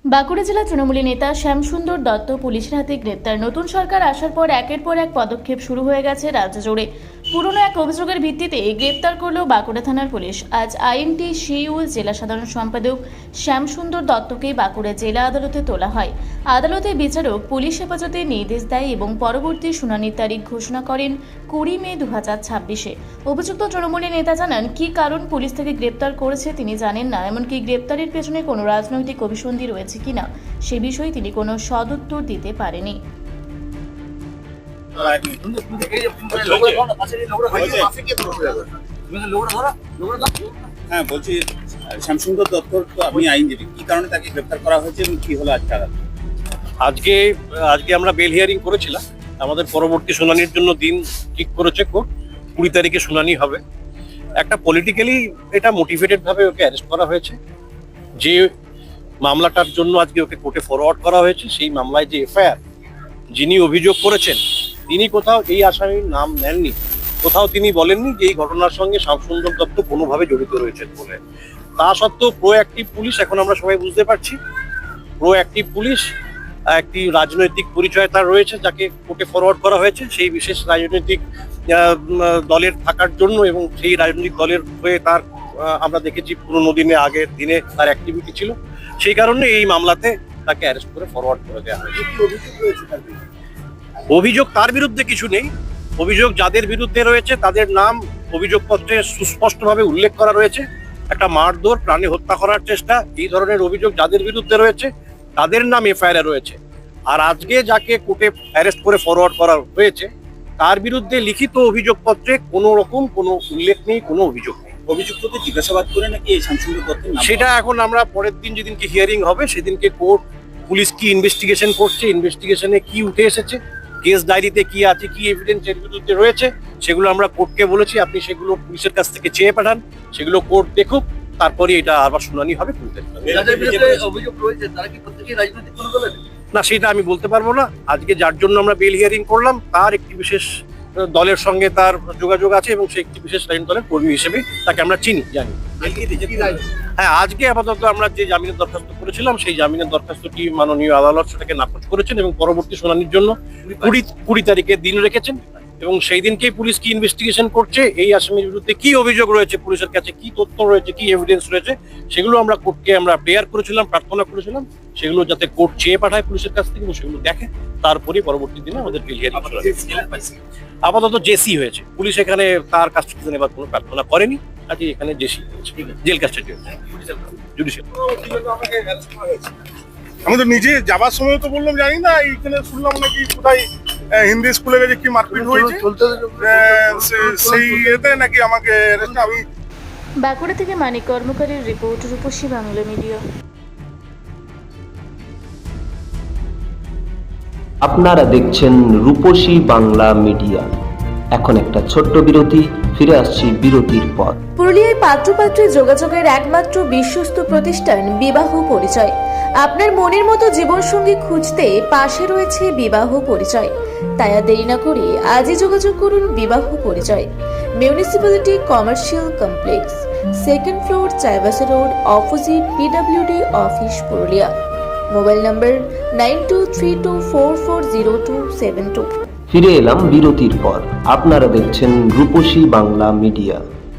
বাঁকুড়া জেলা তৃণমূলী নেতা শ্যামসুন্দর দত্ত পুলিশের হাতে গ্রেপ্তার। নতুন সরকার আসার পর একের পর এক পদক্ষেপ শুরু হয়ে গেছে রাজ্য জুড়ে। পুরনো এক অভিযোগের ভিত্তিতে গ্রেপ্তার করল বাঁকুড়া থানার পুলিশ। আজ আইএনটি সিইউল জেলা সাধারণ সম্পাদক শ্যামসুন্দর দত্তকে বাঁকুড়া জেলা আদালতে তোলা হয়। আদালতে বিচারক পুলিশ হেফাজতে নির্দেশ দেয় এবং পরবর্তী শুনানির তারিখ ঘোষণা করেন 20 মে 2026-এ। অভিযুক্ত তৃণমূলী নেতা জানান, কি কারণ পুলিশ থেকে গ্রেপ্তার করেছে তিনি জানেন না, এমনকি গ্রেপ্তারের পেছনে কোনো রাজনৈতিক অভিসন্ধি রয়েছে কিনা সে বিষয়ে তিনি কোনো সদুত্তর দিতে পারেনি। হ্যাঁ বলছি, শ্যামসুন্দর দত্ত তো আপনি আইনজীবী, কি কারণে তাকে গ্রেপ্তার করা হয়েছে এবং কি হলো আজকে আমরা বেল হিয়ারিং করেছিলাম। আমাদের পরবর্তী শুনানির জন্য দিন ঠিক করেছে কোর্ট। 20 তারিখে শুনানি হবে। একটা পলিটিক্যালি এটা মোটিভেটেড ভাবে ওকে অ্যারেস্ট করা হয়েছে। যে মামলাটার জন্য আজকে ওকে কোর্টে ফরওয়ার্ড করা হয়েছে, সেই মামলায় যে এফআইআর যিনি অভিযোগ করেছেন তিনি কোথাও এই আসামির নাম নেননি, কোথাও তিনি বলেননি যে এই ঘটনার সঙ্গে শ্যামসুন্দর দত্ত কোনোভাবে জড়িত রয়েছেন বলে। তা সত্ত্বেও প্রোঅ্যাক্টিভ পুলিশ, এখন আমরা সবাই বুঝতে পারছি প্রোঅ্যাক্টিভ পুলিশ একটি রাজনৈতিক পরিচয় তার রয়েছে, যাকে কোর্টে ফরওয়ার্ড করা হয়েছে সেই বিশেষ রাজনৈতিক দলের থাকার জন্য, এবং সেই রাজনৈতিক দলের হয়ে তার আমরা দেখেছি পুরোনো দিনে আগের দিনে তার অ্যাক্টিভিটি ছিল। সেই কারণে এই মামলাতে তাকে অ্যারেস্ট করে ফরওয়ার্ড করে দেওয়া হয়েছে। অভিযোগ তার বিরুদ্ধে কিছু নেই। অভিযোগ যাদের বিরুদ্ধে রয়েছে তাদের নাম অভিযোগপত্রে সুস্পষ্টভাবে উল্লেখ করা রয়েছে। একটা মারধর, প্রাণী হত্যা করার চেষ্টা, এই ধরনের অভিযোগ যাদের বিরুদ্ধে রয়েছে তাদের নাম এফআইআর রয়েছে। আর আজকে যাকে কোর্টে অ্যারেস্ট করে ফরওয়ার্ড করা হয়েছে তার বিরুদ্ধে লিখিত অভিযোগপত্রে কোনো রকম কোনো উল্লেখ নেই, কোনো অভিযোগ নেই। অভিযুক্তকে জিজ্ঞাসাবাদ করে নাকি এই শ্যামসুন্দর দত্তের নাম, সেটা এখন আমরা পরের দিন যেদিনকে হিয়ারিং হবে সেদিনকে কোর্ট পুলিশ কি ইনভেস্টিগেশন করছে, ইনভেস্টিগেশনে কি উঠে এসেছে, কেস ডায়েরিতে কি আছে, কি এভিডেন্স এর বিরুদ্ধে রয়েছে, সেগুলো আমরা কোর্টকে বলেছি আপনি সেগুলো পুলিশের কাছ থেকে চেয়ে পাঠান, সেগুলো কোর্ট দেখুক, তারপরে এটা আবার শুনানি হবে। না, সেটা আমি বলতে পারবো না। আজকে যার জন্য আমরা বেল হিয়ারিং করলাম তার একটি বিশেষ দলের সঙ্গে তার যোগাযোগ আছে এবং সে একটি বিশেষ রাজনৈতিক দলের কর্মী হিসেবে তাকে আমরা চিনি, জানি। হ্যাঁ, আজকে আপাতত আমরা যে জামিনের দরখাস্ত করেছিলাম সেই জামিনের দরখাস্তটি মাননীয় আদালত সেটাকে নাকচ করেছেন এবং পরবর্তী শুনানির জন্য 20 তারিখে দিন রেখেছেন, এবং সেই দিনকেই পুলিশ কি ইনভেস্টিগেশন করছে, এই আসামির বিরুদ্ধে কি অভিযোগ রয়েছে, পুলিশের কাছে কি তথ্য রয়েছে, কি এভিডেন্স রয়েছে, সেগুলো আমরা কোর্টকে আমরা প্রেয়ার করেছিলাম, প্রার্থনা করেছিলাম, সেগুলো যাতে কোর্ট চেয়ে পাঠায় পুলিশের কাছ থেকে এবং সেগুলো দেখে, তারপরে পরবর্তী দিনে আমাদের বেল হিয়ারিং আপাতত জেসি হয়েছে। পুলিশ এখানে তার কাস্টডি নেবার কোনো প্রার্থনা করেনি, আজকে এখানে জেসি হয়েছে, জেল কাস্টডি হয়েছে, জুডিশিয়াল। আমি তো নিজে যাবার সময় তো বললাম জানি না, এইখানে শুনলাম নাকি কোথায় হিন্দি স্কুলে গেছে কি মারপিট হয়েছে, সেই এতে নাকি আমাকে আমি। বাঁকুড়া থেকে মানিক কর্মকারীর রিপোর্ট, রূপসী বাংলা মিডিয়া। আপনারা দেখছেন রূপসী বাংলা মিডিয়া। এখন একটা ছোট্ট বিরতি, ফিরে আসছি বিরতির পর। পুরুলিয়ায় পাত্রপাত্রী যোগাযোগের একমাত্র বিশ্বস্ত প্রতিষ্ঠান বিবাহ পরিচয়। আপনার মনের মতো জীবনসঙ্গী খুঁজতে পাশে রয়েছে বিবাহ পরিচয়। তাই আর দেরি না করে আজই যোগাযোগ করুন বিবাহ পরিচয়। Municipality commercial complex, 2nd floor, Chaibasa road, opposite PWD office, Purulia. Mobile নম্বর 9232440272। ফিরে এলাম বিরতির পর। আপনারা দেখছেন রূপসী বাংলা মিডিয়া।